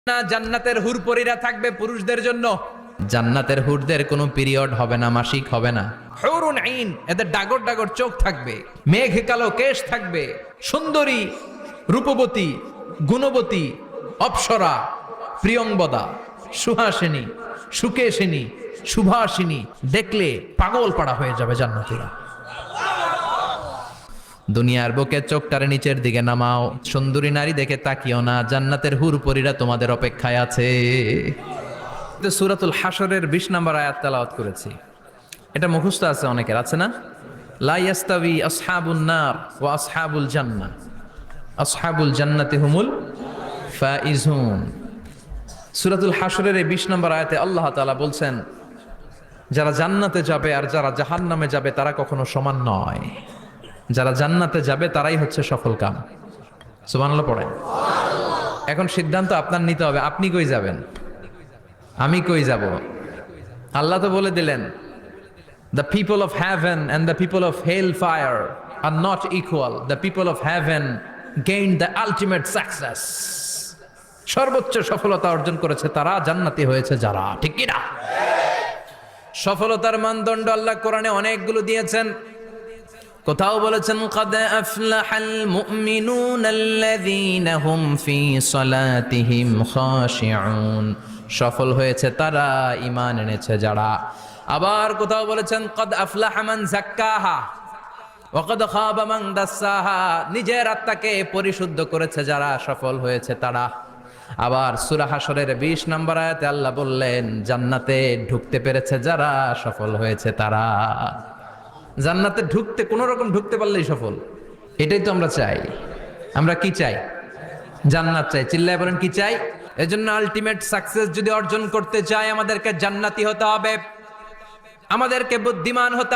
না জান্নাতের হুরপরীরা থাকবে পুরুষদের জন্য। জান্নাতের হুরদের কোনো পিরিয়ড হবে না, মাসিক হবে না। হুরুন আইন, এদের ডাগর ডাগর চোখ থাকবে, মেঘ কালো কেশ থাকবে, সুন্দরী, রূপবতী, গুণবতী, অপ্সরা, প্রিয়ংবদা, সুহাসিনী, সুকেশিনী, সুভাষিনী, দেখলে পাগল পাড়া হয়ে যাবে জান্নাতীরা। দুনিয়ার বুকে চোখটারে নিচের দিকে নামাও, সুন্দরী নারী দেখে তাকিও না, জান্নাতের হুরপরীরা তোমাদের অপেক্ষায় আছে। সূরাতুল হাশরের 20 নম্বর আয়াত তেলাওয়াত করেছি, এটা মুখস্থ আছে অনেকের, আছে না? লা ইয়াস্তাবি আসহাবুন নার ওয়া আসহাবুল জান্নাহ, আসহাবুল জান্নাতি হুমুল ফাইজুন। সূরাতুল হাশরের এই 20 নম্বর আয়াতে আল্লাহ তাআলা বলছেন, যারা জান্নাতে যাবে আর যারা জাহান্নামে যাবে তারা কখনো সমান নয়। যারা জান্নাতে যাবে তারাই হচ্ছে সফল কাম। সুবহানাল্লাহ পড়েন। এখন সিদ্ধান্ত আপনার নিতে হবে, আপনি কই যাবেন, আমি কই যাব। আল্লাহ তো বলে দিলেন, the people of heaven and the people of hellfire are not equal. The people of heaven gained the ultimate success. সর্বোচ্চ সফলতা অর্জন করেছে তারা, জান্নাতি হয়েছে যারা। ঠিক কি না? সফলতার মানদণ্ড আল্লাহ কোরআনে অনেকগুলো দিয়েছেন। কোথাও বলেছেন قد أفلح المؤمنون الذين هم في صلاتهم خاشعون, সফল হয়েছে তারা, ঈমান এনেছে যারা। আবার কোথাও বলেছেন قد أفلح من زكاها وقد خاب من دساها, নিজের আত্মাকে পরিশুদ্ধ করেছে যারা, সফল হয়েছে তারা। আবার সূরা হাশরের 20 নম্বর আয়াতে আল্লাহ বললেন, জান্নাতে ঢুকতে পেরেছে যারা, সফল হয়েছে তারা। জান্নাতে ঢুকতে, কোনো রকম ঢুকতে পারলেই সফল। এটাই তো আমরা চাই। আমরা কি চাই? জান্নাত চাই। চিল্লায় বলেন কি চাই? এজন্য আলটিমেট সাকসেস যদি অর্জন করতে চাই, আমাদেরকে জান্নাতি হতে হবে, আমাদেরকে বুদ্ধিমান হতে হবে।